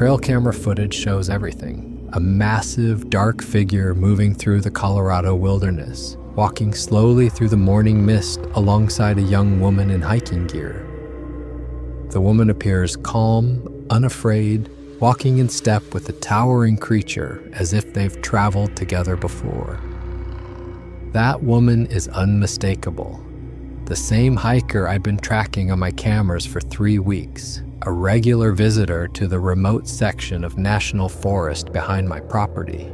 trail camera footage shows everything. A massive, dark figure moving through the Colorado wilderness, walking slowly through the morning mist alongside a young woman in hiking gear. The woman appears calm, unafraid, walking in step with the towering creature as if they've traveled together before. That woman is unmistakable. The same hiker I'd been tracking on my cameras for 3 weeks, a regular visitor to the remote section of national forest behind my property.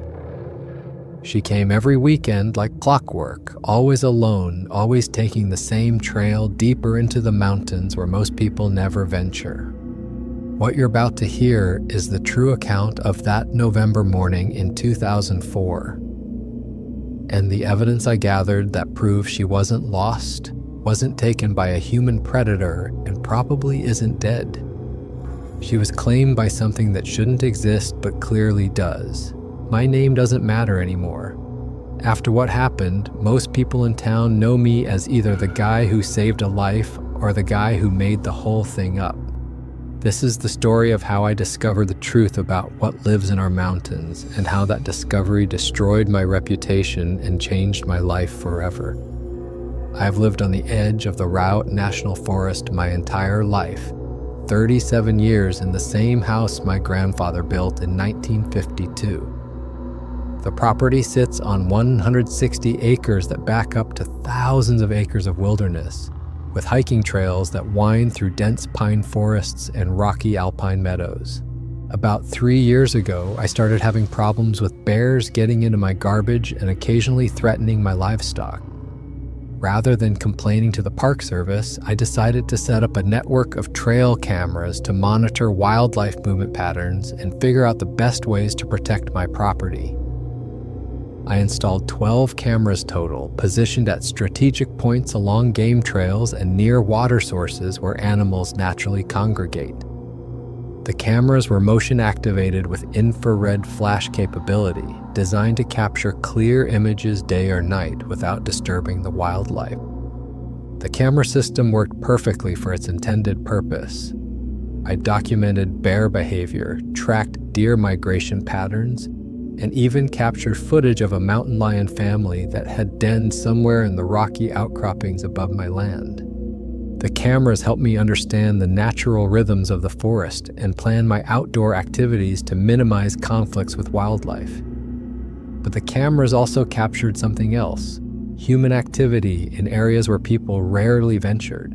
She came every weekend like clockwork, always alone, always taking the same trail deeper into the mountains where most people never venture. What you're about to hear is the true account of that November morning in 2004. And the evidence I gathered that proves she wasn't lost, wasn't taken by a human predator, and probably isn't dead. She was claimed by something that shouldn't exist but clearly does. My name doesn't matter anymore. After what happened, most people in town know me as either the guy who saved a life or the guy who made the whole thing up. This is the story of how I discovered the truth about what lives in our mountains and how that discovery destroyed my reputation and changed my life forever. I've lived on the edge of the Routt National Forest my entire life, 37 years in the same house my grandfather built in 1952. The property sits on 160 acres that back up to thousands of acres of wilderness, with hiking trails that wind through dense pine forests and rocky alpine meadows. About 3 years ago, I started having problems with bears getting into my garbage and occasionally threatening my livestock. Rather than complaining to the Park Service, I decided to set up a network of trail cameras to monitor wildlife movement patterns and figure out the best ways to protect my property. I installed 12 cameras total, positioned at strategic points along game trails and near water sources where animals naturally congregate. The cameras were motion activated with infrared flash capability, designed to capture clear images day or night without disturbing the wildlife. The camera system worked perfectly for its intended purpose. I documented bear behavior, tracked deer migration patterns, and even captured footage of a mountain lion family that had denned somewhere in the rocky outcroppings above my land. The cameras helped me understand the natural rhythms of the forest and plan my outdoor activities to minimize conflicts with wildlife. But the cameras also captured something else: human activity in areas where people rarely ventured.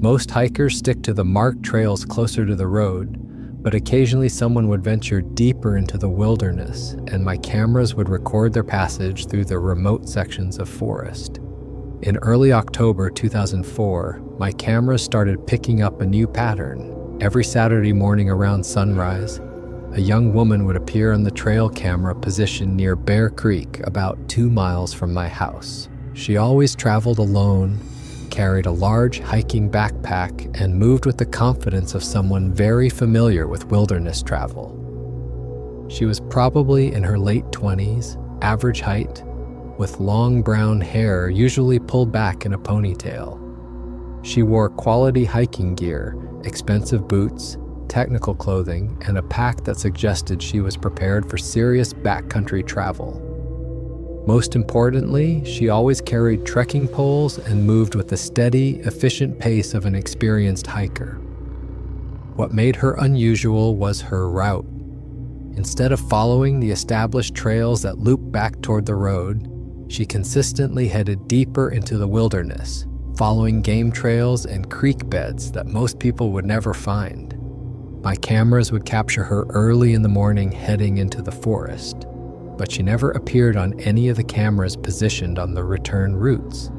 Most hikers stick to the marked trails closer to the road, but occasionally someone would venture deeper into the wilderness, and my cameras would record their passage through the remote sections of forest. In early October 2004, my cameras started picking up a new pattern. Every Saturday morning around sunrise, a young woman would appear on the trail camera positioned near Bear Creek, about 2 miles from my house. She always traveled alone, carried a large hiking backpack, and moved with the confidence of someone very familiar with wilderness travel. She was probably in her late 20s, average height, with long brown hair usually pulled back in a ponytail. She wore quality hiking gear, expensive boots, technical clothing, and a pack that suggested she was prepared for serious backcountry travel. Most importantly, she always carried trekking poles and moved with the steady, efficient pace of an experienced hiker. What made her unusual was her route. Instead of following the established trails that loop back toward the road, she consistently headed deeper into the wilderness, following game trails and creek beds that most people would never find. My cameras would capture her early in the morning heading into the forest, but she never appeared on any of the cameras positioned on the return routes.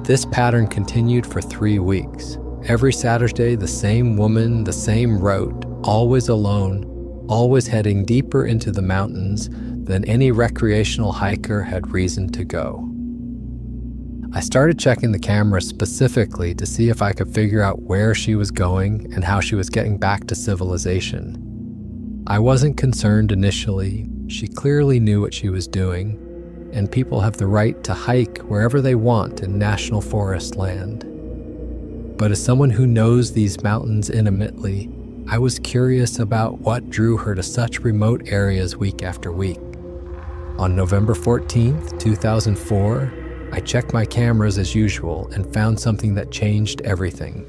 This pattern continued for 3 weeks. Every Saturday, the same woman, the same route, always alone, always heading deeper into the mountains than any recreational hiker had reason to go. I started checking the cameras specifically to see if I could figure out where she was going and how she was getting back to civilization. I wasn't concerned initially. She clearly knew what she was doing, and people have the right to hike wherever they want in national forest land. But as someone who knows these mountains intimately, I was curious about what drew her to such remote areas week after week. On November 14th, 2004, I checked my cameras as usual and found something that changed everything.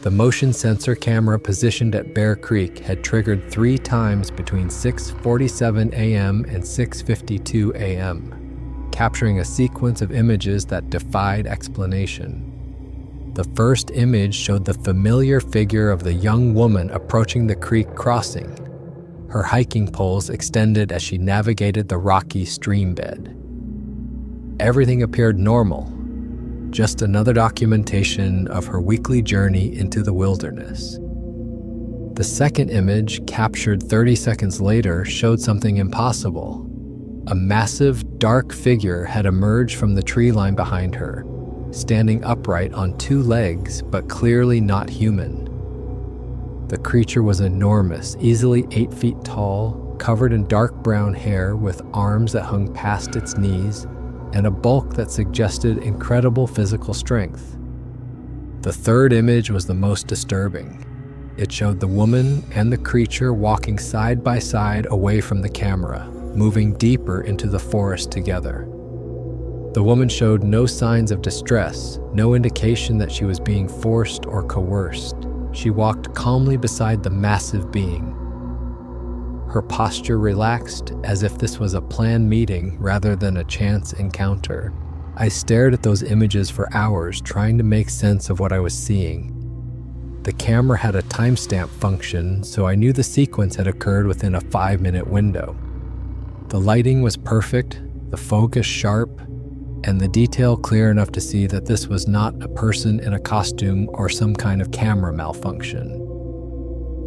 The motion sensor camera positioned at Bear Creek had triggered 3 times between 6:47 a.m. and 6:52 a.m., capturing a sequence of images that defied explanation. The first image showed the familiar figure of the young woman approaching the creek crossing. Her hiking poles extended as she navigated the rocky stream bed. Everything appeared normal, just another documentation of her weekly journey into the wilderness. The second image, captured 30 seconds later, showed something impossible. A massive, dark figure had emerged from the tree line behind her, standing upright on 2 legs, but clearly not human. The creature was enormous, easily 8 feet tall, covered in dark brown hair with arms that hung past its knees, and a bulk that suggested incredible physical strength. The third image was the most disturbing. It showed the woman and the creature walking side by side away from the camera, moving deeper into the forest together. The woman showed no signs of distress, no indication that she was being forced or coerced. She walked calmly beside the massive being. Her posture relaxed, as if this was a planned meeting rather than a chance encounter. I stared at those images for hours, trying to make sense of what I was seeing. The camera had a timestamp function, so I knew the sequence had occurred within a 5-minute window. The lighting was perfect, the focus sharp, and the detail clear enough to see that this was not a person in a costume or some kind of camera malfunction.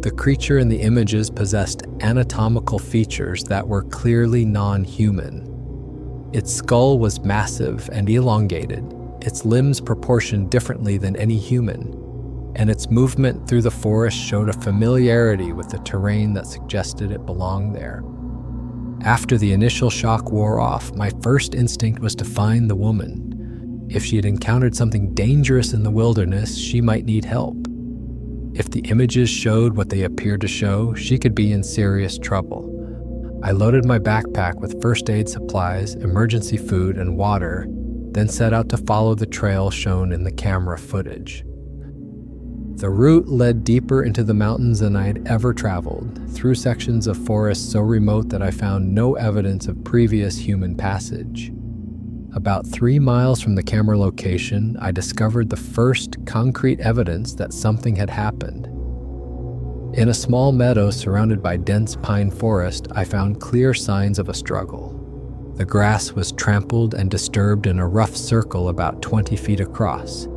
The creature in the images possessed anatomical features that were clearly non-human. Its skull was massive and elongated, its limbs proportioned differently than any human, and its movement through the forest showed a familiarity with the terrain that suggested it belonged there. After the initial shock wore off, my first instinct was to find the woman. If she had encountered something dangerous in the wilderness, she might need help. If the images showed what they appeared to show, she could be in serious trouble. I loaded my backpack with first aid supplies, emergency food, and water, then set out to follow the trail shown in the camera footage. The route led deeper into the mountains than I had ever traveled, through sections of forest so remote that I found no evidence of previous human passage. About 3 miles from the camera location, I discovered the first concrete evidence that something had happened. In a small meadow surrounded by dense pine forest, I found clear signs of a struggle. The grass was trampled and disturbed in a rough circle about 20 feet across,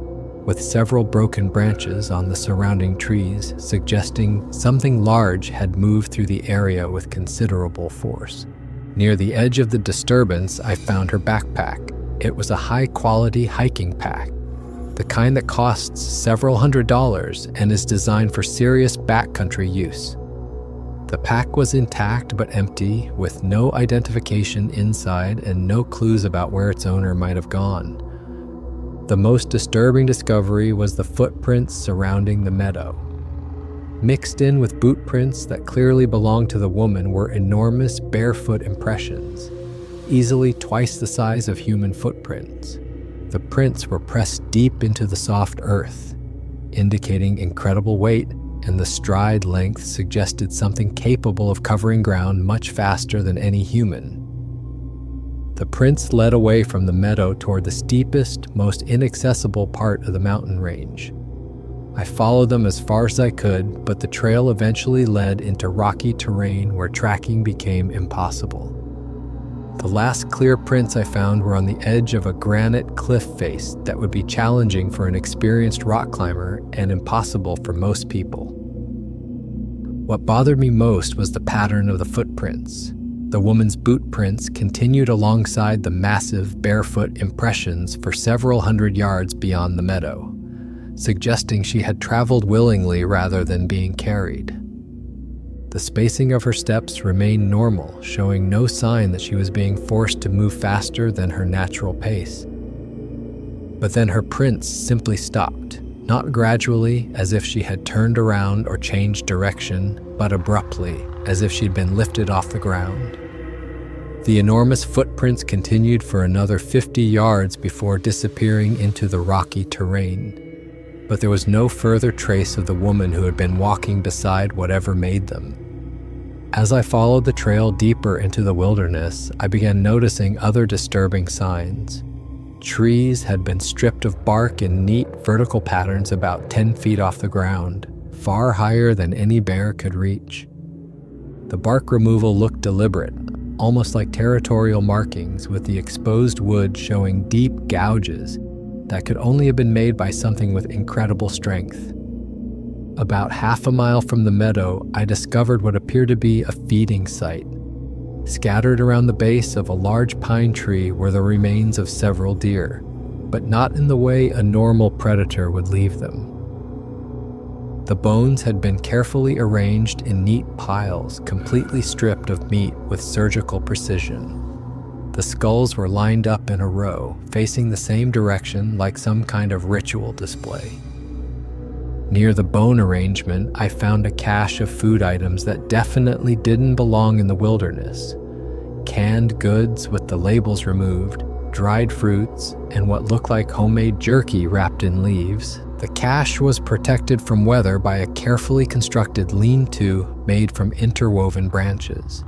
with several broken branches on the surrounding trees, suggesting something large had moved through the area with considerable force. Near the edge of the disturbance, I found her backpack. It was a high-quality hiking pack, the kind that costs several $100s and is designed for serious backcountry use. The pack was intact but empty, with no identification inside and no clues about where its owner might have gone. The most disturbing discovery was the footprints surrounding the meadow. Mixed in with boot prints that clearly belonged to the woman were enormous barefoot impressions, easily twice the size of human footprints. The prints were pressed deep into the soft earth, indicating incredible weight, and the stride length suggested something capable of covering ground much faster than any human. The prints led away from the meadow toward the steepest, most inaccessible part of the mountain range. I followed them as far as I could, but the trail eventually led into rocky terrain where tracking became impossible. The last clear prints I found were on the edge of a granite cliff face that would be challenging for an experienced rock climber and impossible for most people. What bothered me most was the pattern of the footprints. The woman's boot prints continued alongside the massive barefoot impressions for several hundred yards beyond the meadow, suggesting she had traveled willingly rather than being carried. The spacing of her steps remained normal, showing no sign that she was being forced to move faster than her natural pace. But then her prints simply stopped. not gradually, as if she had turned around or changed direction, but abruptly, as if she'd been lifted off the ground. The enormous footprints continued for another 50 yards before disappearing into the rocky terrain, but there was no further trace of the woman who had been walking beside whatever made them. As I followed the trail deeper into the wilderness, I began noticing other disturbing signs. Trees had been stripped of bark in neat vertical patterns about 10 feet off the ground, far higher than any bear could reach. The bark removal looked deliberate, almost like territorial markings, with the exposed wood showing deep gouges that could only have been made by something with incredible strength. About half a mile from the meadow, I discovered what appeared to be a feeding site. Scattered around the base of a large pine tree were the remains of several deer, but not in the way a normal predator would leave them. The bones had been carefully arranged in neat piles, completely stripped of meat with surgical precision. The skulls were lined up in a row, facing the same direction like some kind of ritual display. Near the bone arrangement, I found a cache of food items that definitely didn't belong in the wilderness. Canned goods with the labels removed, dried fruits, and what looked like homemade jerky wrapped in leaves. The cache was protected from weather by a carefully constructed lean-to made from interwoven branches.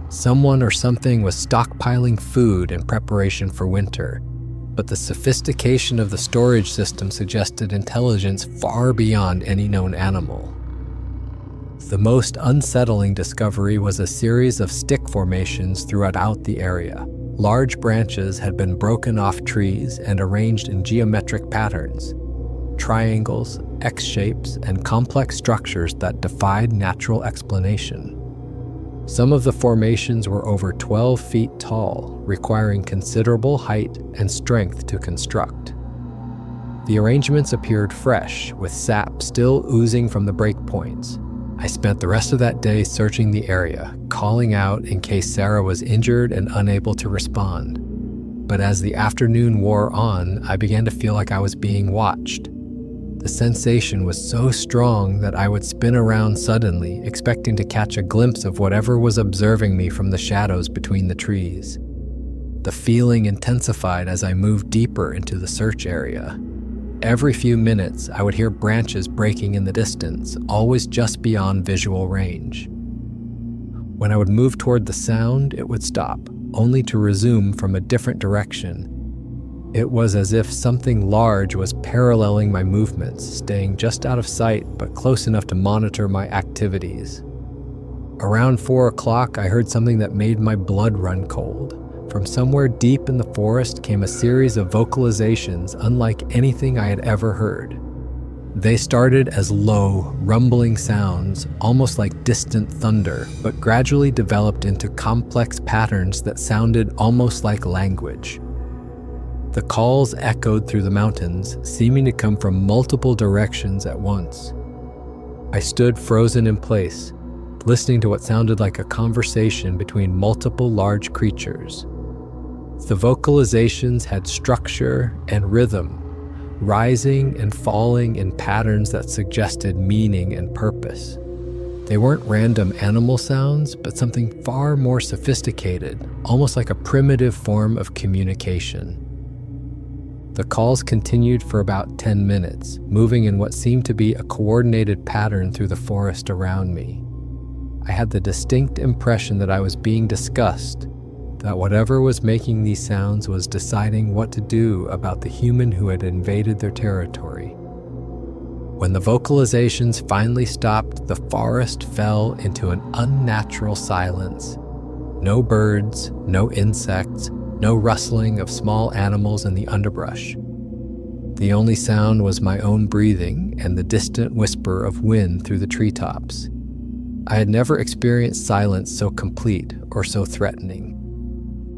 Someone or something was stockpiling food in preparation for winter, but the sophistication of the storage system suggested intelligence far beyond any known animal. The most unsettling discovery was a series of stick formations throughout the area. Large branches had been broken off trees and arranged in geometric patterns, triangles, X-shapes, and complex structures that defied natural explanation. Some of the formations were over 12 feet tall, requiring considerable height and strength to construct. The arrangements appeared fresh, with sap still oozing from the breakpoints. I spent the rest of that day searching the area, calling out in case Sarah was injured and unable to respond. But as the afternoon wore on, I began to feel like I was being watched. The sensation was so strong that I would spin around suddenly, expecting to catch a glimpse of whatever was observing me from the shadows between the trees. The feeling intensified as I moved deeper into the search area. Every few minutes, I would hear branches breaking in the distance, always just beyond visual range. When I would move toward the sound, it would stop, only to resume from a different direction. It was as if something large was paralleling my movements, staying just out of sight but close enough to monitor my activities. Around 4 o'clock, I heard something that made my blood run cold. From somewhere deep in the forest came a series of vocalizations unlike anything I had ever heard. They started as low, rumbling sounds, almost like distant thunder, but gradually developed into complex patterns that sounded almost like language. The calls echoed through the mountains, seeming to come from multiple directions at once. I stood frozen in place, listening to what sounded like a conversation between multiple large creatures. The vocalizations had structure and rhythm, rising and falling in patterns that suggested meaning and purpose. They weren't random animal sounds, but something far more sophisticated, almost like a primitive form of communication. The calls continued for about 10 minutes, moving in what seemed to be a coordinated pattern through the forest around me. I had the distinct impression that I was being discussed, that whatever was making these sounds was deciding what to do about the human who had invaded their territory. When the vocalizations finally stopped, the forest fell into an unnatural silence. No birds, no insects, no rustling of small animals in the underbrush. The only sound was my own breathing and the distant whisper of wind through the treetops. I had never experienced silence so complete or so threatening.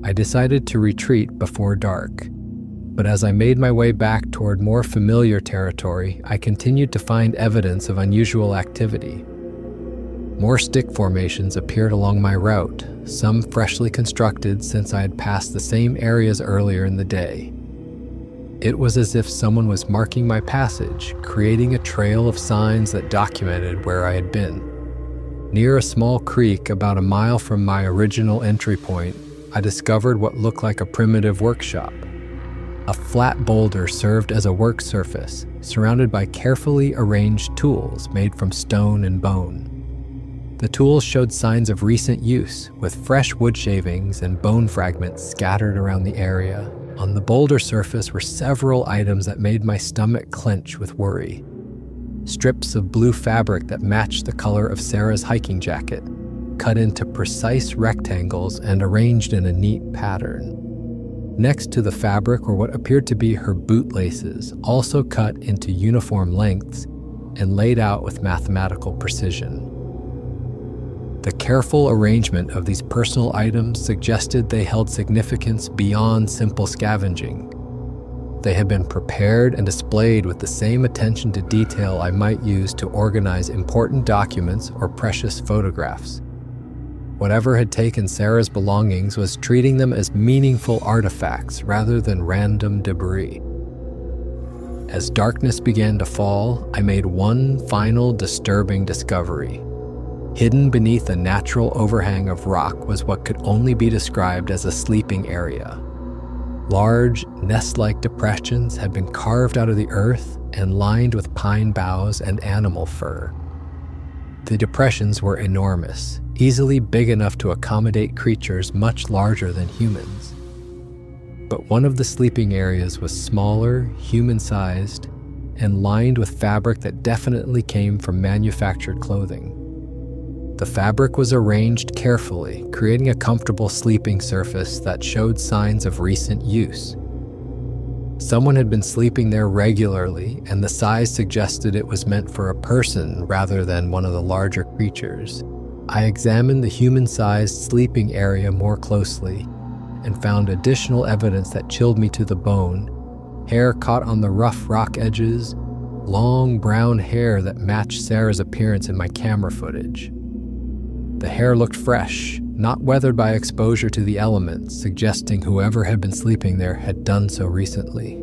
I decided to retreat before dark, but as I made my way back toward more familiar territory, I continued to find evidence of unusual activity. More stick formations appeared along my route, some freshly constructed since I had passed the same areas earlier in the day. It was as if someone was marking my passage, creating a trail of signs that documented where I had been. Near a small creek about a mile from my original entry point, I discovered what looked like a primitive workshop. A flat boulder served as a work surface, surrounded by carefully arranged tools made from stone and bone. The tools showed signs of recent use, with fresh wood shavings and bone fragments scattered around the area. On the boulder surface were several items that made my stomach clench with worry. Strips of blue fabric that matched the color of Sarah's hiking jacket, cut into precise rectangles and arranged in a neat pattern. Next to the fabric were what appeared to be her bootlaces, also cut into uniform lengths and laid out with mathematical precision. The careful arrangement of these personal items suggested they held significance beyond simple scavenging. They had been prepared and displayed with the same attention to detail I might use to organize important documents or precious photographs. Whatever had taken Sarah's belongings was treating them as meaningful artifacts rather than random debris. As darkness began to fall, I made one final disturbing discovery. Hidden beneath a natural overhang of rock was what could only be described as a sleeping area. Large, nest-like depressions had been carved out of the earth and lined with pine boughs and animal fur. The depressions were enormous, easily big enough to accommodate creatures much larger than humans. But one of the sleeping areas was smaller, human-sized, and lined with fabric that definitely came from manufactured clothing. The fabric was arranged carefully, creating a comfortable sleeping surface that showed signs of recent use. Someone had been sleeping there regularly, and the size suggested it was meant for a person rather than one of the larger creatures. I examined the human-sized sleeping area more closely and found additional evidence that chilled me to the bone: hair caught on the rough rock edges, long brown hair that matched Sarah's appearance in my camera footage. The hair looked fresh, not weathered by exposure to the elements, suggesting whoever had been sleeping there had done so recently.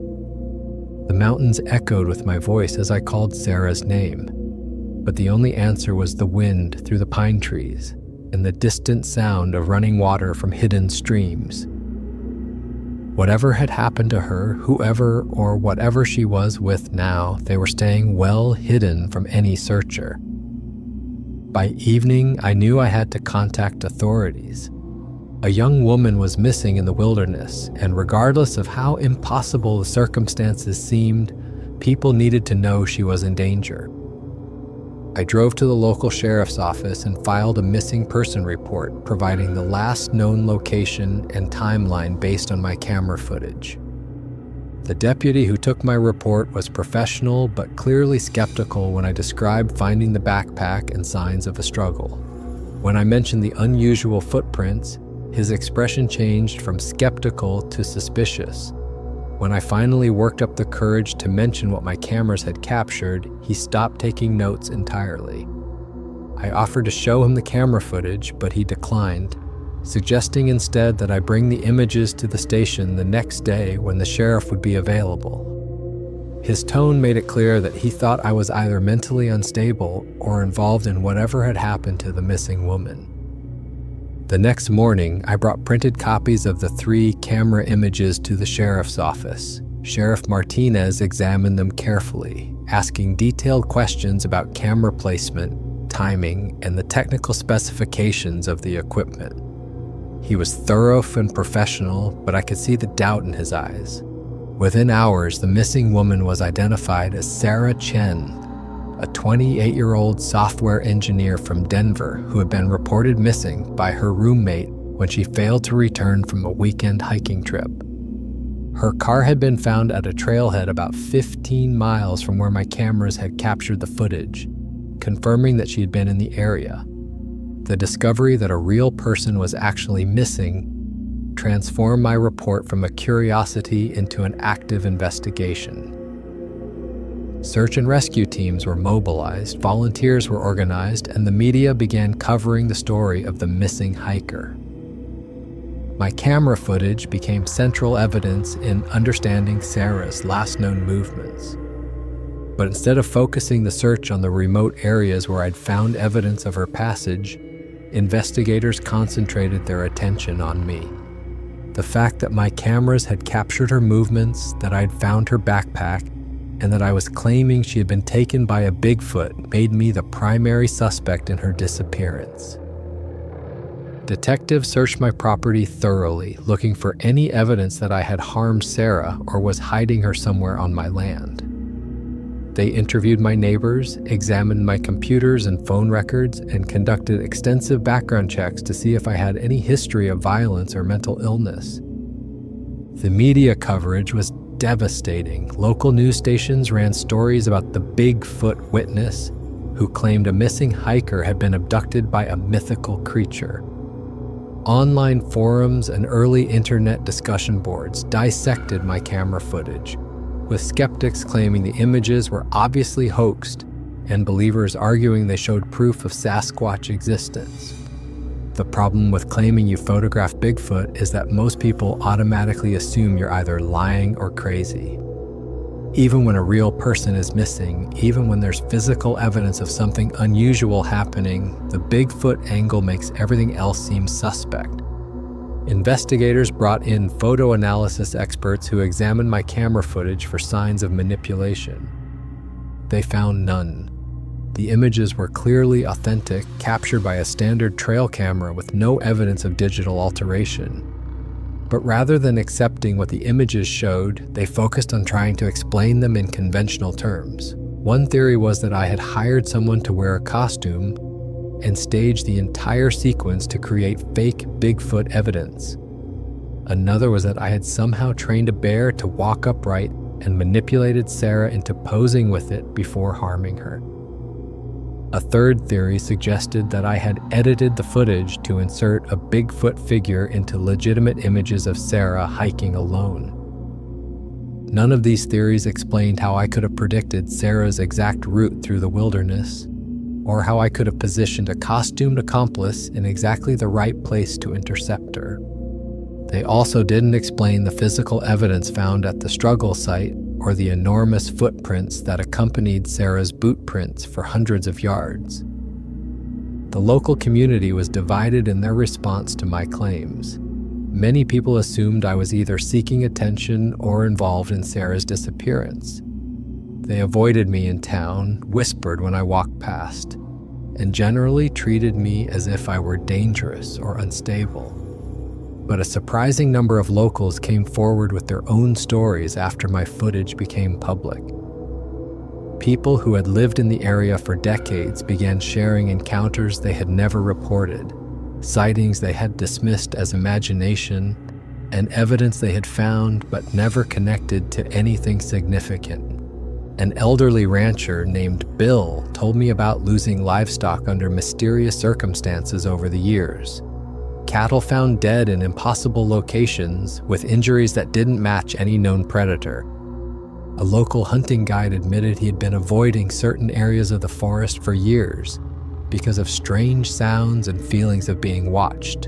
The mountains echoed with my voice as I called Sarah's name, but the only answer was the wind through the pine trees and the distant sound of running water from hidden streams. Whatever had happened to her, whoever or whatever she was with now, they were staying well hidden from any searcher. By evening, I knew I had to contact authorities. A young woman was missing in the wilderness, and regardless of how impossible the circumstances seemed, people needed to know she was in danger. I drove to the local sheriff's office and filed a missing person report, providing the last known location and timeline based on my camera footage. The deputy who took my report was professional but clearly skeptical when I described finding the backpack and signs of a struggle. When I mentioned the unusual footprints, his expression changed from skeptical to suspicious. When I finally worked up the courage to mention what my cameras had captured, he stopped taking notes entirely. I offered to show him the camera footage, but he declined, suggesting instead that I bring the images to the station the next day when the sheriff would be available. His tone made it clear that he thought I was either mentally unstable or involved in whatever had happened to the missing woman. The next morning, I brought printed copies of the 3 camera images to the sheriff's office. Sheriff Martinez examined them carefully, asking detailed questions about camera placement, timing, and the technical specifications of the equipment. He was thorough and professional, but I could see the doubt in his eyes. Within hours, the missing woman was identified as Sarah Chen, a 28-year-old software engineer from Denver who had been reported missing by her roommate when she failed to return from a weekend hiking trip. Her car had been found at a trailhead about 15 miles from where my cameras had captured the footage, confirming that she had been in the area. The discovery that a real person was actually missing transformed my report from a curiosity into an active investigation. Search and rescue teams were mobilized, volunteers were organized, and the media began covering the story of the missing hiker. My camera footage became central evidence in understanding Sarah's last known movements. But instead of focusing the search on the remote areas where I'd found evidence of her passage, investigators concentrated their attention on me. The fact that my cameras had captured her movements, that I'd found her backpack, and that I was claiming she had been taken by a Bigfoot made me the primary suspect in her disappearance. Detectives searched my property thoroughly, looking for any evidence that I had harmed Sarah or was hiding her somewhere on my land. They interviewed my neighbors, examined my computers and phone records, and conducted extensive background checks to see if I had any history of violence or mental illness. The media coverage was devastating. Local news stations ran stories about the Bigfoot witness, who claimed a missing hiker had been abducted by a mythical creature. Online forums and early internet discussion boards dissected my camera footage, with skeptics claiming the images were obviously hoaxed and believers arguing they showed proof of Sasquatch existence. The problem with claiming you photographed Bigfoot is that most people automatically assume you're either lying or crazy. Even when a real person is missing, even when there's physical evidence of something unusual happening, the Bigfoot angle makes everything else seem suspect. Investigators brought in photo analysis experts who examined my camera footage for signs of manipulation. They found none. The images were clearly authentic, captured by a standard trail camera with no evidence of digital alteration. But rather than accepting what the images showed, they focused on trying to explain them in conventional terms. One theory was that I had hired someone to wear a costume and staged the entire sequence to create fake Bigfoot evidence. Another was that I had somehow trained a bear to walk upright and manipulated Sarah into posing with it before harming her. A third theory suggested that I had edited the footage to insert a Bigfoot figure into legitimate images of Sarah hiking alone. None of these theories explained how I could have predicted Sarah's exact route through the wilderness, or how I could have positioned a costumed accomplice in exactly the right place to intercept her. They also didn't explain the physical evidence found at the struggle site or the enormous footprints that accompanied Sarah's boot prints for hundreds of yards. The local community was divided in their response to my claims. Many people assumed I was either seeking attention or involved in Sarah's disappearance. They avoided me in town, whispered when I walked past, and generally treated me as if I were dangerous or unstable. But a surprising number of locals came forward with their own stories after my footage became public. People who had lived in the area for decades began sharing encounters they had never reported, sightings they had dismissed as imagination, and evidence they had found but never connected to anything significant. An elderly rancher named Bill told me about losing livestock under mysterious circumstances over the years. Cattle found dead in impossible locations with injuries that didn't match any known predator. A local hunting guide admitted he had been avoiding certain areas of the forest for years because of strange sounds and feelings of being watched.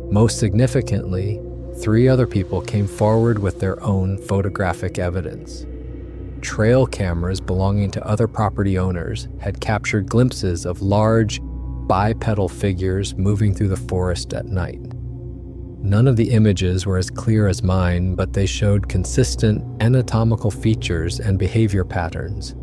Most significantly, 3 other people came forward with their own photographic evidence. Trail cameras belonging to other property owners had captured glimpses of large, bipedal figures moving through the forest at night. None of the images were as clear as mine, but they showed consistent anatomical features and behavior patterns.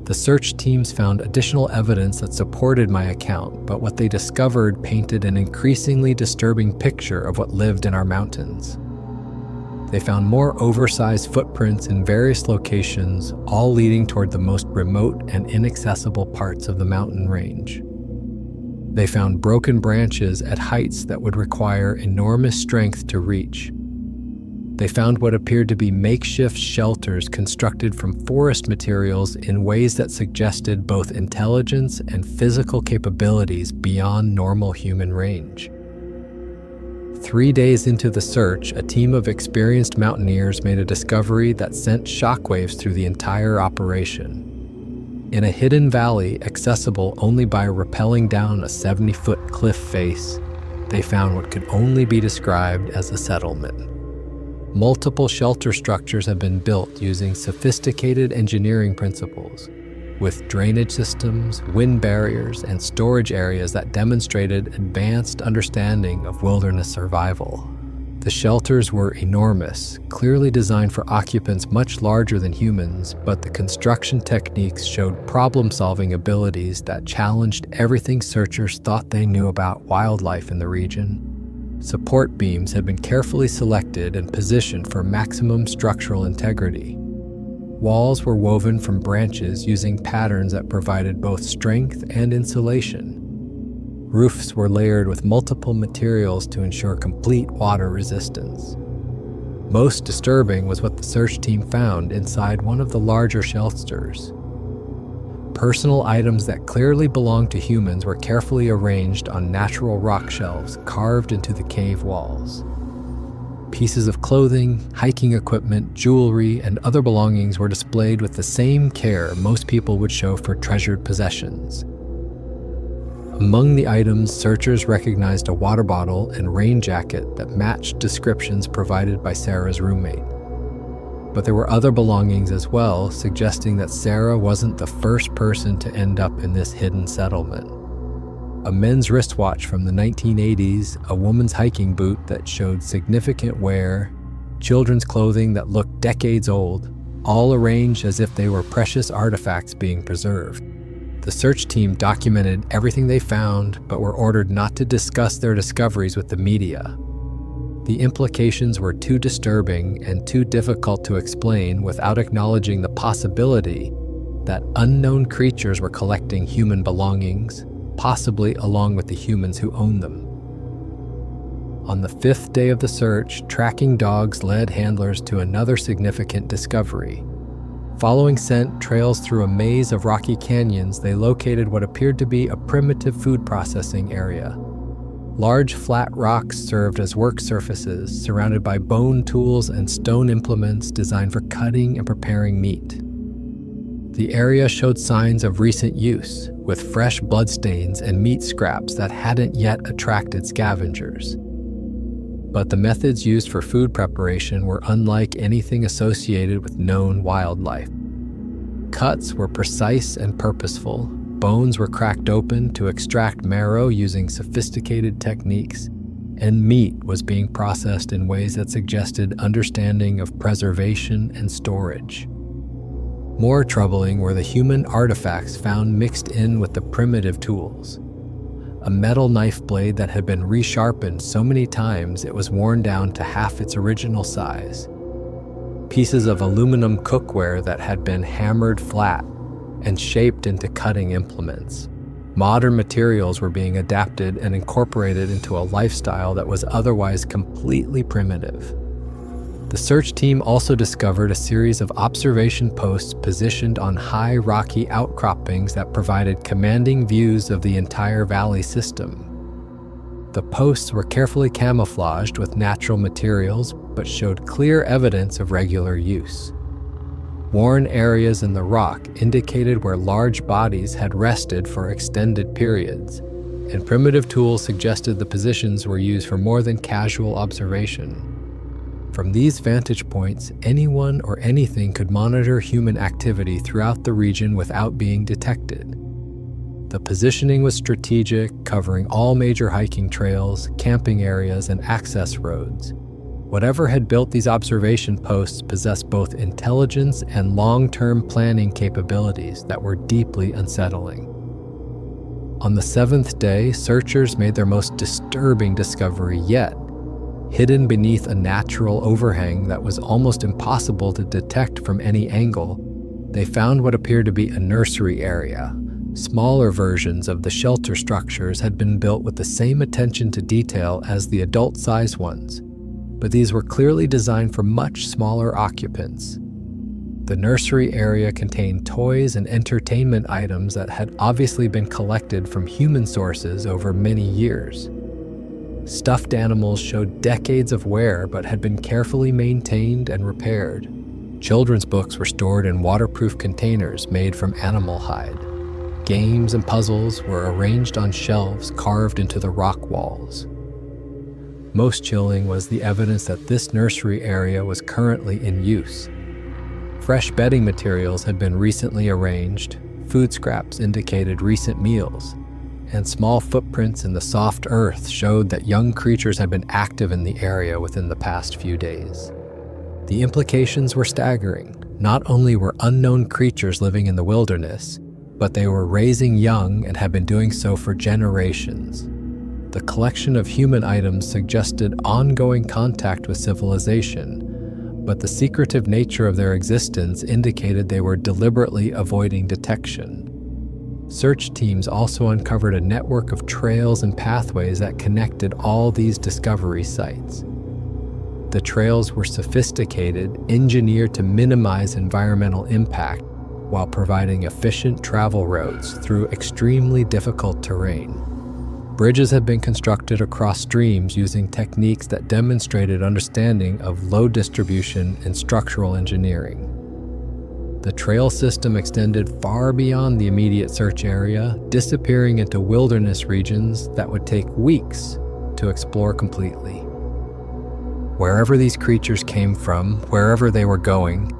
The search teams found additional evidence that supported my account, but what they discovered painted an increasingly disturbing picture of what lived in our mountains. They found more oversized footprints in various locations, all leading toward the most remote and inaccessible parts of the mountain range. They found broken branches at heights that would require enormous strength to reach. They found what appeared to be makeshift shelters constructed from forest materials in ways that suggested both intelligence and physical capabilities beyond normal human range. 3 days into the search, a team of experienced mountaineers made a discovery that sent shockwaves through the entire operation. In a hidden valley accessible only by rappelling down a 70-foot cliff face, they found what could only be described as a settlement. Multiple shelter structures have been built using sophisticated engineering principles, with drainage systems, wind barriers, and storage areas that demonstrated advanced understanding of wilderness survival. The shelters were enormous, clearly designed for occupants much larger than humans, but the construction techniques showed problem-solving abilities that challenged everything searchers thought they knew about wildlife in the region. Support beams had been carefully selected and positioned for maximum structural integrity. Walls were woven from branches using patterns that provided both strength and insulation. Roofs were layered with multiple materials to ensure complete water resistance. Most disturbing was what the search team found inside one of the larger shelters. Personal items that clearly belonged to humans were carefully arranged on natural rock shelves carved into the cave walls. Pieces of clothing, hiking equipment, jewelry, and other belongings were displayed with the same care most people would show for treasured possessions. Among the items, searchers recognized a water bottle and rain jacket that matched descriptions provided by Sarah's roommate. But there were other belongings as well, suggesting that Sarah wasn't the first person to end up in this hidden settlement. A men's wristwatch from the 1980s, a woman's hiking boot that showed significant wear, children's clothing that looked decades old, all arranged as if they were precious artifacts being preserved. The search team documented everything they found, but were ordered not to discuss their discoveries with the media. The implications were too disturbing and too difficult to explain without acknowledging the possibility that unknown creatures were collecting human belongings, possibly along with the humans who owned them. On the 5th day of the search, tracking dogs led handlers to another significant discovery. Following scent trails through a maze of rocky canyons, they located what appeared to be a primitive food processing area. Large flat rocks served as work surfaces, surrounded by bone tools and stone implements designed for cutting and preparing meat. The area showed signs of recent use, with fresh bloodstains and meat scraps that hadn't yet attracted scavengers. But the methods used for food preparation were unlike anything associated with known wildlife. Cuts were precise and purposeful. Bones were cracked open to extract marrow using sophisticated techniques, and meat was being processed in ways that suggested understanding of preservation and storage. More troubling were the human artifacts found mixed in with the primitive tools. A metal knife blade that had been resharpened so many times it was worn down to half its original size. Pieces of aluminum cookware that had been hammered flat and shaped into cutting implements. Modern materials were being adapted and incorporated into a lifestyle that was otherwise completely primitive. The search team also discovered a series of observation posts positioned on high rocky outcroppings that provided commanding views of the entire valley system. The posts were carefully camouflaged with natural materials, but showed clear evidence of regular use. Worn areas in the rock indicated where large bodies had rested for extended periods, and primitive tools suggested the positions were used for more than casual observation. From these vantage points, anyone or anything could monitor human activity throughout the region without being detected. The positioning was strategic, covering all major hiking trails, camping areas, and access roads. Whatever had built these observation posts possessed both intelligence and long-term planning capabilities that were deeply unsettling. On the 7th day, searchers made their most disturbing discovery yet. Hidden beneath a natural overhang that was almost impossible to detect from any angle, they found what appeared to be a nursery area. Smaller versions of the shelter structures had been built with the same attention to detail as the adult-sized ones, but these were clearly designed for much smaller occupants. The nursery area contained toys and entertainment items that had obviously been collected from human sources over many years. Stuffed animals showed decades of wear but had been carefully maintained and repaired. Children's books were stored in waterproof containers made from animal hide. Games and puzzles were arranged on shelves carved into the rock walls. Most chilling was the evidence that this nursery area was currently in use. Fresh bedding materials had been recently arranged, food scraps indicated recent meals, and small footprints in the soft earth showed that young creatures had been active in the area within the past few days. The implications were staggering. Not only were unknown creatures living in the wilderness, but they were raising young and had been doing so for generations. The collection of human items suggested ongoing contact with civilization, but the secretive nature of their existence indicated they were deliberately avoiding detection. Search teams also uncovered a network of trails and pathways that connected all these discovery sites. The trails were sophisticated, engineered to minimize environmental impact while providing efficient travel routes through extremely difficult terrain. Bridges had been constructed across streams using techniques that demonstrated understanding of load distribution and structural engineering. The trail system extended far beyond the immediate search area, disappearing into wilderness regions that would take weeks to explore completely. Wherever these creatures came from, wherever they were going,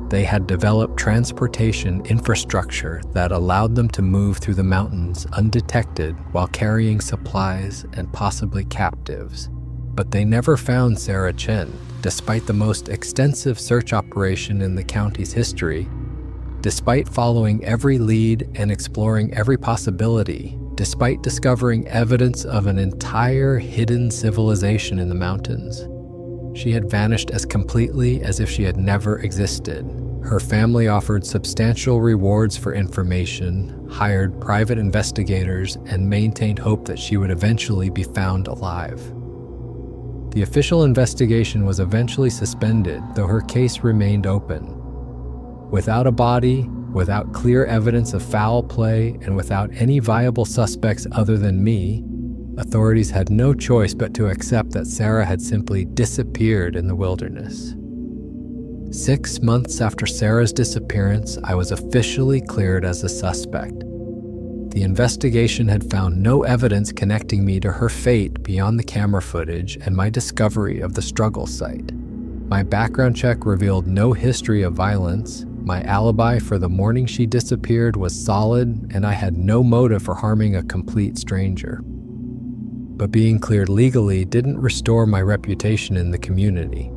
they had developed transportation infrastructure that allowed them to move through the mountains undetected while carrying supplies and possibly captives. But they never found Sarah Chen, despite the most extensive search operation in the county's history. Despite following every lead and exploring every possibility, despite discovering evidence of an entire hidden civilization in the mountains, she had vanished as completely as if she had never existed. Her family offered substantial rewards for information, hired private investigators, and maintained hope that she would eventually be found alive. The official investigation was eventually suspended, though her case remained open. Without a body, without clear evidence of foul play, and without any viable suspects other than me, authorities had no choice but to accept that Sarah had simply disappeared in the wilderness. 6 months after Sarah's disappearance, I was officially cleared as a suspect. The investigation had found no evidence connecting me to her fate beyond the camera footage and my discovery of the struggle site. My background check revealed no history of violence. My alibi for the morning she disappeared was solid, and I had no motive for harming a complete stranger. But being cleared legally didn't restore my reputation in the community.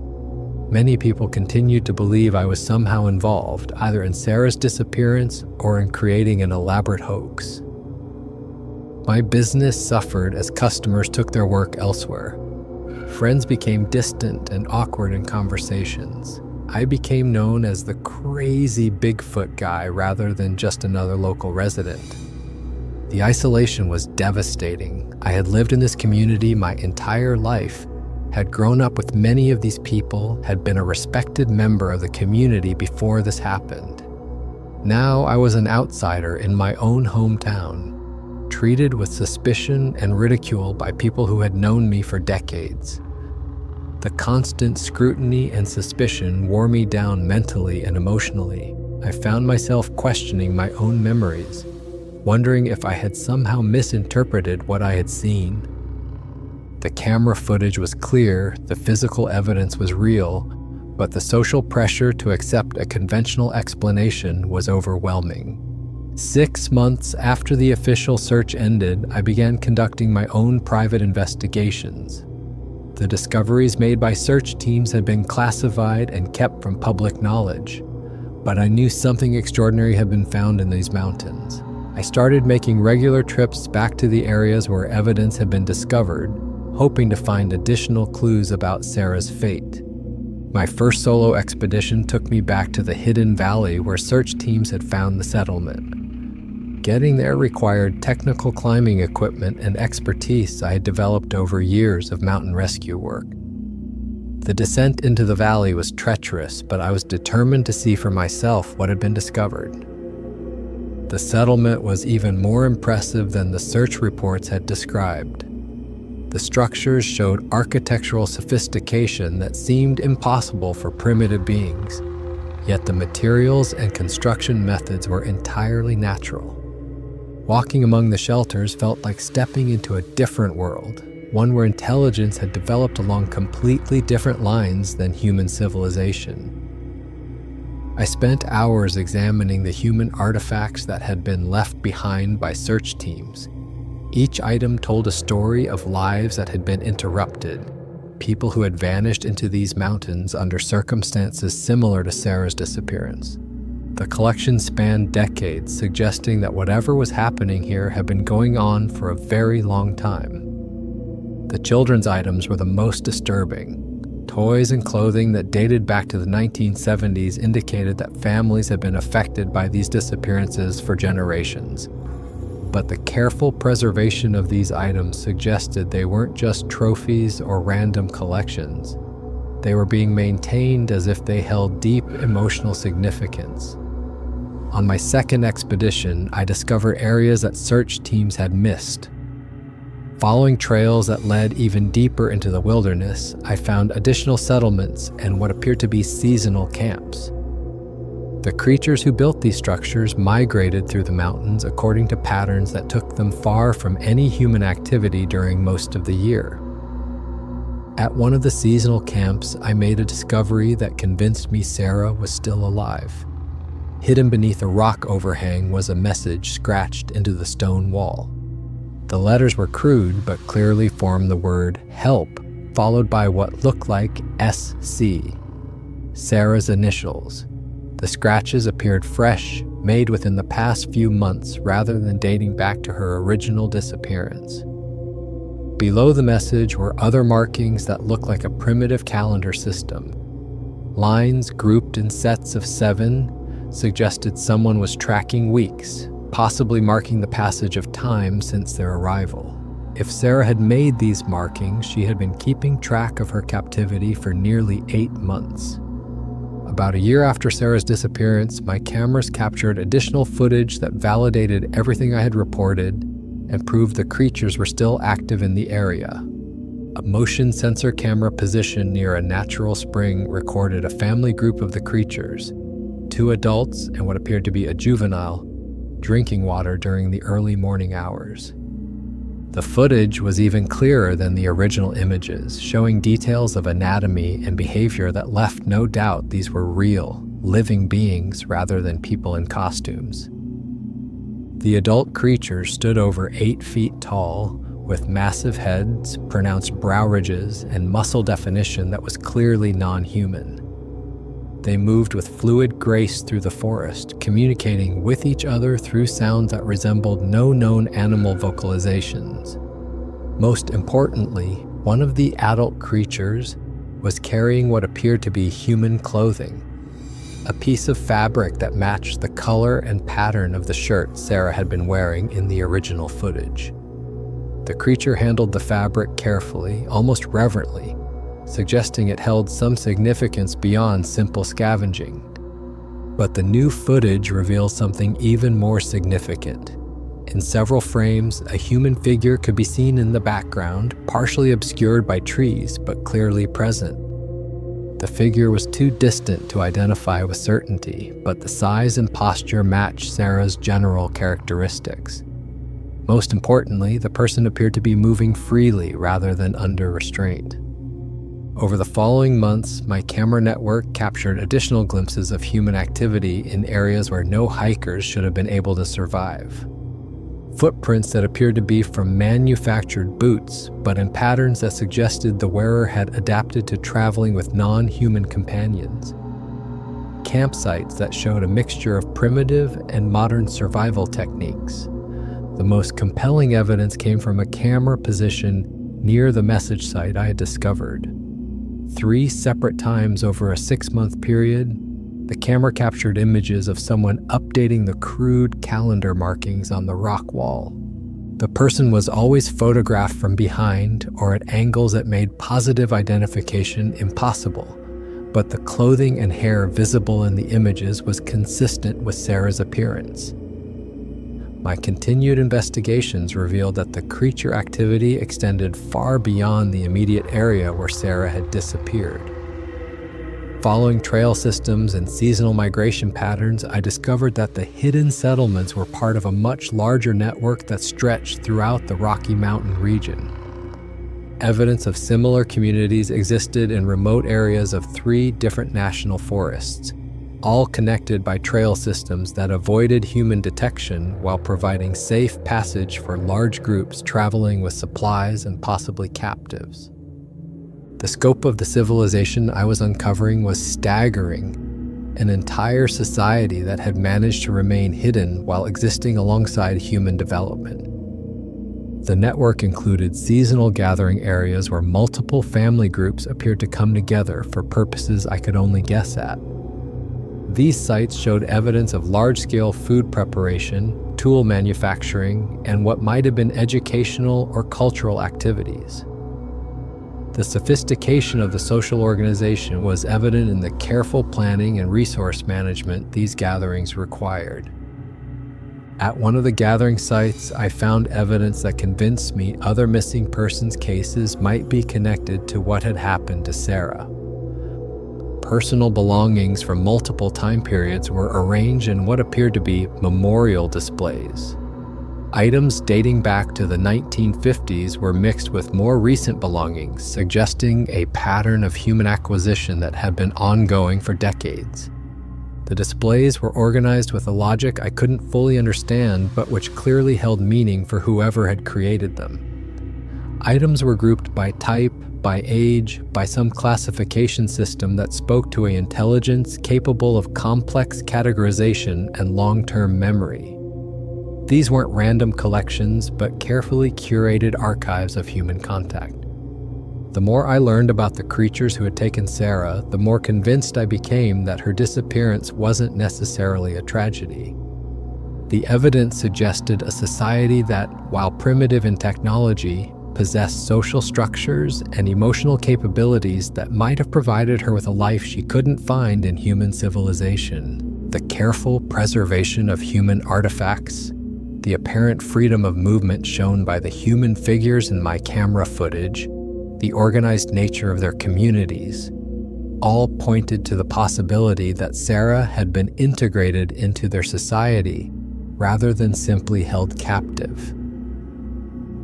Many people continued to believe I was somehow involved, either in Sarah's disappearance or in creating an elaborate hoax. My business suffered as customers took their work elsewhere. Friends became distant and awkward in conversations. I became known as the crazy Bigfoot guy rather than just another local resident. The isolation was devastating. I had lived in this community my entire life, had grown up with many of these people, had been a respected member of the community before this happened. Now I was an outsider in my own hometown, treated with suspicion and ridicule by people who had known me for decades. The constant scrutiny and suspicion wore me down mentally and emotionally. I found myself questioning my own memories, wondering if I had somehow misinterpreted what I had seen. The camera footage was clear, the physical evidence was real, but the social pressure to accept a conventional explanation was overwhelming. 6 months after the official search ended, I began conducting my own private investigations. The discoveries made by search teams had been classified and kept from public knowledge, but I knew something extraordinary had been found in these mountains. I started making regular trips back to the areas where evidence had been discovered, hoping to find additional clues about Sarah's fate. My first solo expedition took me back to the hidden valley where search teams had found the settlement. Getting there required technical climbing equipment and expertise I had developed over years of mountain rescue work. The descent into the valley was treacherous, but I was determined to see for myself what had been discovered. The settlement was even more impressive than the search reports had described. The structures showed architectural sophistication that seemed impossible for primitive beings, yet the materials and construction methods were entirely natural. Walking among the shelters felt like stepping into a different world. one where intelligence had developed along completely different lines than human civilization. I spent hours examining the human artifacts that had been left behind by search teams. Each item told a story of lives that had been interrupted, people who had vanished into these mountains under circumstances similar to Sarah's disappearance. The collection spanned decades, suggesting that whatever was happening here had been going on for a very long time. The children's items were the most disturbing. Toys and clothing that dated back to the 1970s indicated that families had been affected by these disappearances for generations. But the careful preservation of these items suggested they weren't just trophies or random collections. They were being maintained as if they held deep emotional significance. On my second expedition, I discovered areas that search teams had missed. Following trails that led even deeper into the wilderness, I found additional settlements and what appeared to be seasonal camps. The creatures who built these structures migrated through the mountains according to patterns that took them far from any human activity during most of the year. At one of the seasonal camps, I made a discovery that convinced me Sarah was still alive. Hidden beneath a rock overhang was a message scratched into the stone wall. The letters were crude but clearly formed the word "help," followed by what looked like SC, Sarah's initials. The scratches appeared fresh, made within the past few months rather than dating back to her original disappearance. Below the message were other markings that looked like a primitive calendar system. Lines grouped in sets of 7 suggested someone was tracking weeks, possibly marking the passage of time since their arrival. If Sarah had made these markings, she had been keeping track of her captivity for nearly 8 months. About a year after Sarah's disappearance, my cameras captured additional footage that validated everything I had reported and proved the creatures were still active in the area. A motion sensor camera positioned near a natural spring recorded a family group of the creatures, 2 adults and what appeared to be a juvenile, drinking water during the early morning hours. The footage was even clearer than the original images, showing details of anatomy and behavior that left no doubt these were real, living beings rather than people in costumes. The adult creatures stood over 8 feet tall, with massive heads, pronounced brow ridges, and muscle definition that was clearly non-human. They moved with fluid grace through the forest, communicating with each other through sounds that resembled no known animal vocalizations. Most importantly, one of the adult creatures was carrying what appeared to be human clothing, a piece of fabric that matched the color and pattern of the shirt Sarah had been wearing in the original footage. The creature handled the fabric carefully, almost reverently, suggesting it held some significance beyond simple scavenging. But the new footage reveals something even more significant. In several frames, a human figure could be seen in the background, partially obscured by trees, but clearly present. The figure was too distant to identify with certainty, but the size and posture matched Sarah's general characteristics. Most importantly, the person appeared to be moving freely rather than under restraint. Over the following months, my camera network captured additional glimpses of human activity in areas where no hikers should have been able to survive. Footprints that appeared to be from manufactured boots, but in patterns that suggested the wearer had adapted to traveling with non-human companions. Campsites that showed a mixture of primitive and modern survival techniques. The most compelling evidence came from a camera position near the message site I had discovered. 3 separate times over a 6-month period, the camera captured images of someone updating the crude calendar markings on the rock wall. The person was always photographed from behind or at angles that made positive identification impossible, but the clothing and hair visible in the images was consistent with Sarah's appearance. My continued investigations revealed that the creature activity extended far beyond the immediate area where Sarah had disappeared. Following trail systems and seasonal migration patterns, I discovered that the hidden settlements were part of a much larger network that stretched throughout the Rocky Mountain region. evidence of similar communities existed in remote areas of 3 different national forests, all connected by trail systems that avoided human detection while providing safe passage for large groups traveling with supplies and possibly captives. The scope of the civilization I was uncovering was staggering, an entire society that had managed to remain hidden while existing alongside human development. The network included seasonal gathering areas where multiple family groups appeared to come together for purposes I could only guess at. These sites showed evidence of large-scale food preparation, tool manufacturing, and what might have been educational or cultural activities. The sophistication of the social organization was evident in the careful planning and resource management these gatherings required. At one of the gathering sites, I found evidence that convinced me other missing persons cases might be connected to what had happened to Sarah. Personal belongings from multiple time periods were arranged in what appeared to be memorial displays. Items dating back to the 1950s were mixed with more recent belongings, suggesting a pattern of human acquisition that had been ongoing for decades. The displays were organized with a logic I couldn't fully understand, but which clearly held meaning for whoever had created them. Items were grouped by type, by age, by some classification system that spoke to an intelligence capable of complex categorization and long-term memory. These weren't random collections, but carefully curated archives of human contact. The more I learned about the creatures who had taken Sarah, the more convinced I became that her disappearance wasn't necessarily a tragedy. The evidence suggested a society that, while primitive in technology, possessed social structures and emotional capabilities that might have provided her with a life she couldn't find in human civilization. The careful preservation of human artifacts, the apparent freedom of movement shown by the human figures in my camera footage, the organized nature of their communities, all pointed to the possibility that Sarah had been integrated into their society rather than simply held captive.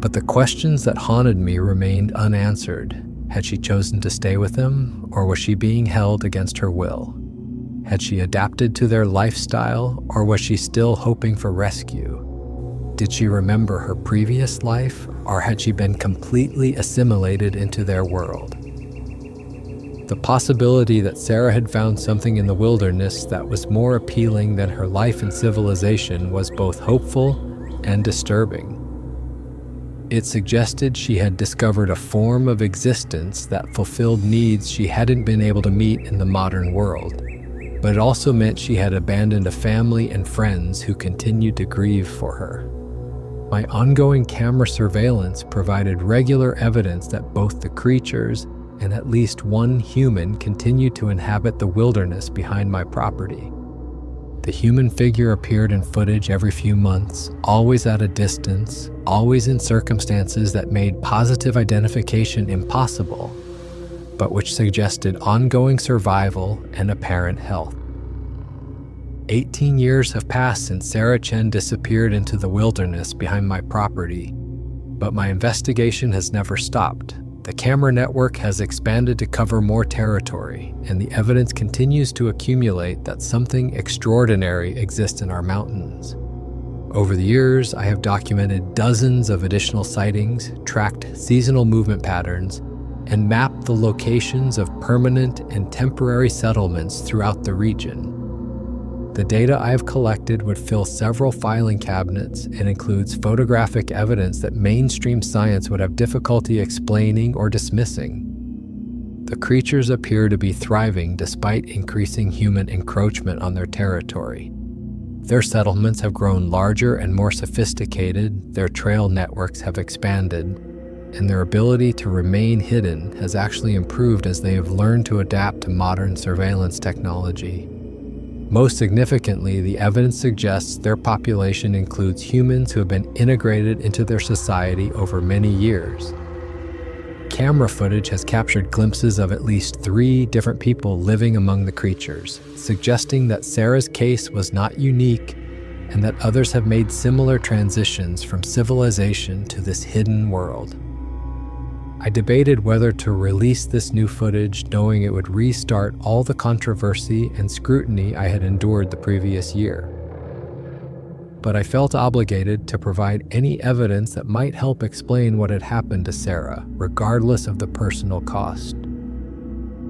But the questions that haunted me remained unanswered. Had she chosen to stay with them, or was she being held against her will? Had she adapted to their lifestyle, or was she still hoping for rescue? Did she remember her previous life, or had she been completely assimilated into their world? The possibility that Sarah had found something in the wilderness that was more appealing than her life in civilization was both hopeful and disturbing. It suggested she had discovered a form of existence that fulfilled needs she hadn't been able to meet in the modern world, but it also meant she had abandoned a family and friends who continued to grieve for her. My ongoing camera surveillance provided regular evidence that both the creatures and at least one human continued to inhabit the wilderness behind my property. The human figure appeared in footage every few months, always at a distance, always in circumstances that made positive identification impossible, but which suggested ongoing survival and apparent health. 18 years have passed since Sarah Chen disappeared into the wilderness behind my property, but my investigation has never stopped. The camera network has expanded to cover more territory, and the evidence continues to accumulate that something extraordinary exists in our mountains. Over the years, I have documented dozens of additional sightings, tracked seasonal movement patterns, and mapped the locations of permanent and temporary settlements throughout the region. The data I have collected would fill several filing cabinets and includes photographic evidence that mainstream science would have difficulty explaining or dismissing. The creatures appear to be thriving despite increasing human encroachment on their territory. Their settlements have grown larger and more sophisticated, their trail networks have expanded, and their ability to remain hidden has actually improved as they have learned to adapt to modern surveillance technology. Most significantly, the evidence suggests their population includes humans who have been integrated into their society over many years. Camera footage has captured glimpses of at least 3 different people living among the creatures, suggesting that Sarah's case was not unique and that others have made similar transitions from civilization to this hidden world. I debated whether to release this new footage, knowing it would restart all the controversy and scrutiny I had endured the previous year. But I felt obligated to provide any evidence that might help explain what had happened to Sarah, regardless of the personal cost.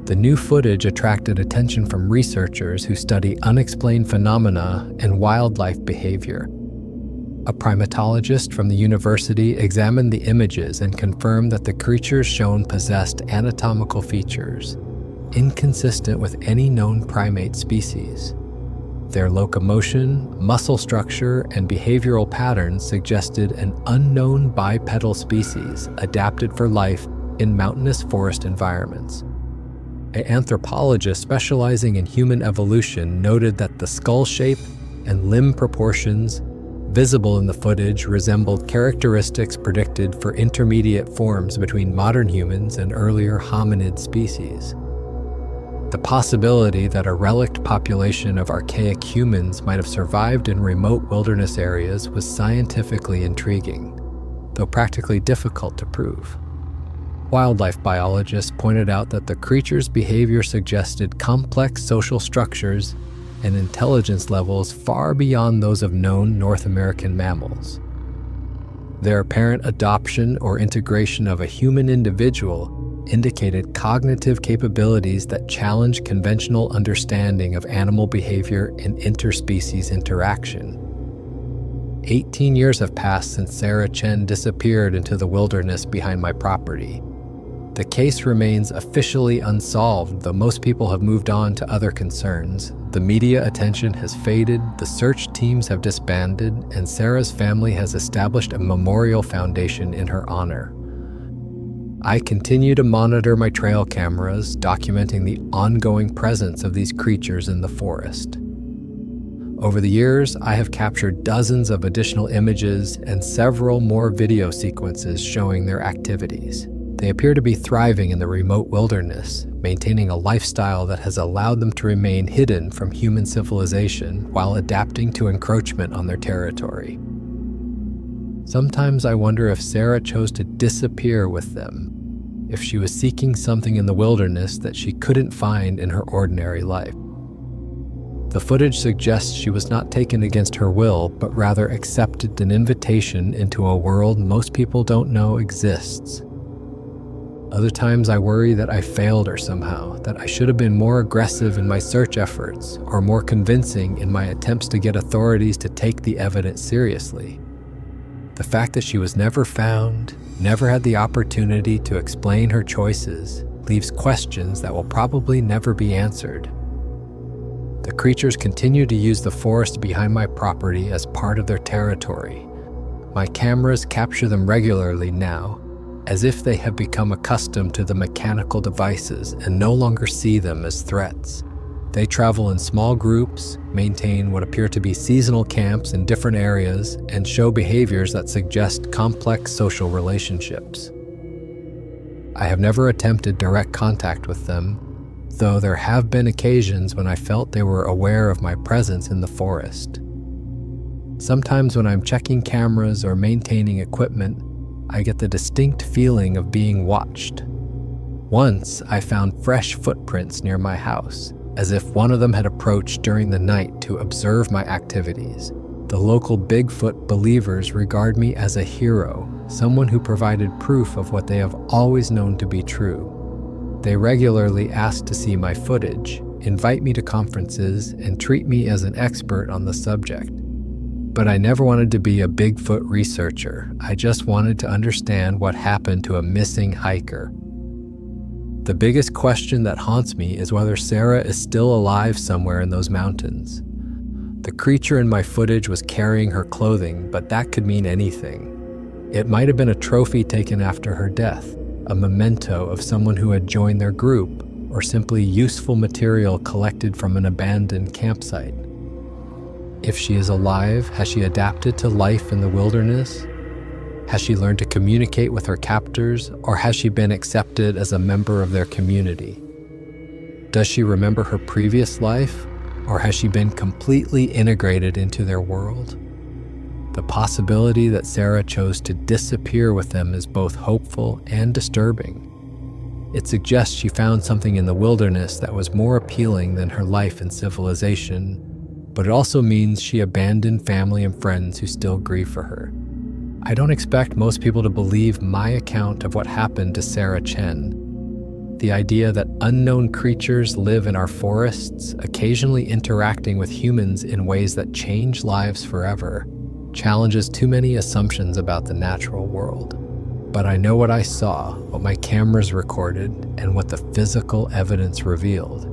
The new footage attracted attention from researchers who study unexplained phenomena and wildlife behavior. A primatologist from the university examined the images and confirmed that the creatures shown possessed anatomical features inconsistent with any known primate species. Their locomotion, muscle structure, and behavioral patterns suggested an unknown bipedal species adapted for life in mountainous forest environments. An anthropologist specializing in human evolution noted that the skull shape and limb proportions visible in the footage resembled characteristics predicted for intermediate forms between modern humans and earlier hominid species. The possibility that a relict population of archaic humans might have survived in remote wilderness areas was scientifically intriguing, though practically difficult to prove. Wildlife biologists pointed out that the creature's behavior suggested complex social structures and intelligence levels far beyond those of known North American mammals. Their apparent adoption or integration of a human individual indicated cognitive capabilities that challenge conventional understanding of animal behavior and interspecies interaction. 18 years have passed since Sarah Chen disappeared into the wilderness behind my property. The case remains officially unsolved, though most people have moved on to other concerns. The media attention has faded, the search teams have disbanded, and Sarah's family has established a memorial foundation in her honor. I continue to monitor my trail cameras, documenting the ongoing presence of these creatures in the forest. Over the years, I have captured dozens of additional images and several more video sequences showing their activities. They appear to be thriving in the remote wilderness, maintaining a lifestyle that has allowed them to remain hidden from human civilization while adapting to encroachment on their territory. Sometimes I wonder if Sarah chose to disappear with them, if she was seeking something in the wilderness that she couldn't find in her ordinary life. The footage suggests she was not taken against her will, but rather accepted an invitation into a world most people don't know exists. Other times I worry that I failed her somehow, that I should have been more aggressive in my search efforts or more convincing in my attempts to get authorities to take the evidence seriously. The fact that she was never found, never had the opportunity to explain her choices, leaves questions that will probably never be answered. The creatures continue to use the forest behind my property as part of their territory. My cameras capture them regularly now, as if they have become accustomed to the mechanical devices and no longer see them as threats. They travel in small groups, maintain what appear to be seasonal camps in different areas, and show behaviors that suggest complex social relationships. I have never attempted direct contact with them, though there have been occasions when I felt they were aware of my presence in the forest. Sometimes when I'm checking cameras or maintaining equipment, I get the distinct feeling of being watched. Once, I found fresh footprints near my house, as if one of them had approached during the night to observe my activities. The local Bigfoot believers regard me as a hero, someone who provided proof of what they have always known to be true. They regularly ask to see my footage, invite me to conferences, and treat me as an expert on the subject. But I never wanted to be a Bigfoot researcher. I just wanted to understand what happened to a missing hiker. The biggest question that haunts me is whether Sarah is still alive somewhere in those mountains. The creature in my footage was carrying her clothing, but that could mean anything. It might have been a trophy taken after her death, a memento of someone who had joined their group, or simply useful material collected from an abandoned campsite. If she is alive, has she adapted to life in the wilderness? Has she learned to communicate with her captors, or has she been accepted as a member of their community? Does she remember her previous life, or has she been completely integrated into their world? The possibility that Sarah chose to disappear with them is both hopeful and disturbing. It suggests she found something in the wilderness that was more appealing than her life in civilization, but it also means she abandoned family and friends who still grieve for her. I don't expect most people to believe my account of what happened to Sarah Chen. The idea that unknown creatures live in our forests, occasionally interacting with humans in ways that change lives forever, challenges too many assumptions about the natural world. But I know what I saw, what my cameras recorded, and what the physical evidence revealed.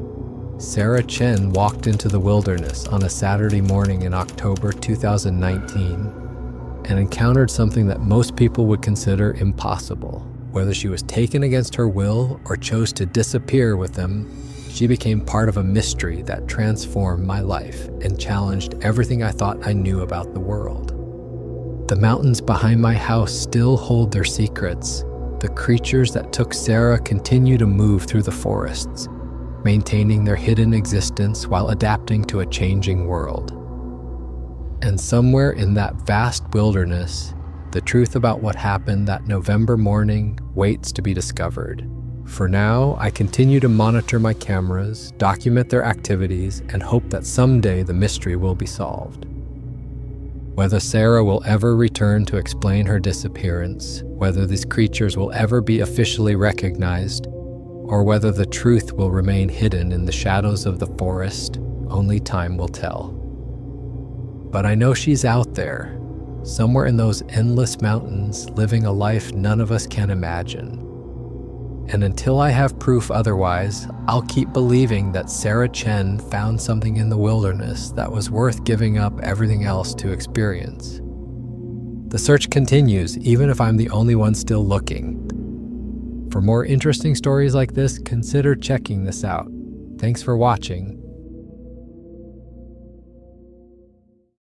Sarah Chen walked into the wilderness on a Saturday morning in October 2019 and encountered something that most people would consider impossible. Whether she was taken against her will or chose to disappear with them, she became part of a mystery that transformed my life and challenged everything I thought I knew about the world. The mountains behind my house still hold their secrets. The creatures that took Sarah continue to move through the forests, maintaining their hidden existence while adapting to a changing world. And somewhere in that vast wilderness, the truth about what happened that November morning waits to be discovered. For now, I continue to monitor my cameras, document their activities, and hope that someday the mystery will be solved. Whether Sarah will ever return to explain her disappearance, whether these creatures will ever be officially recognized, or whether the truth will remain hidden in the shadows of the forest, only time will tell. But I know she's out there, somewhere in those endless mountains, living a life none of us can imagine. And until I have proof otherwise, I'll keep believing that Sarah Chen found something in the wilderness that was worth giving up everything else to experience. The search continues, even if I'm the only one still looking. For more interesting stories like this, consider checking this out. Thanks for watching.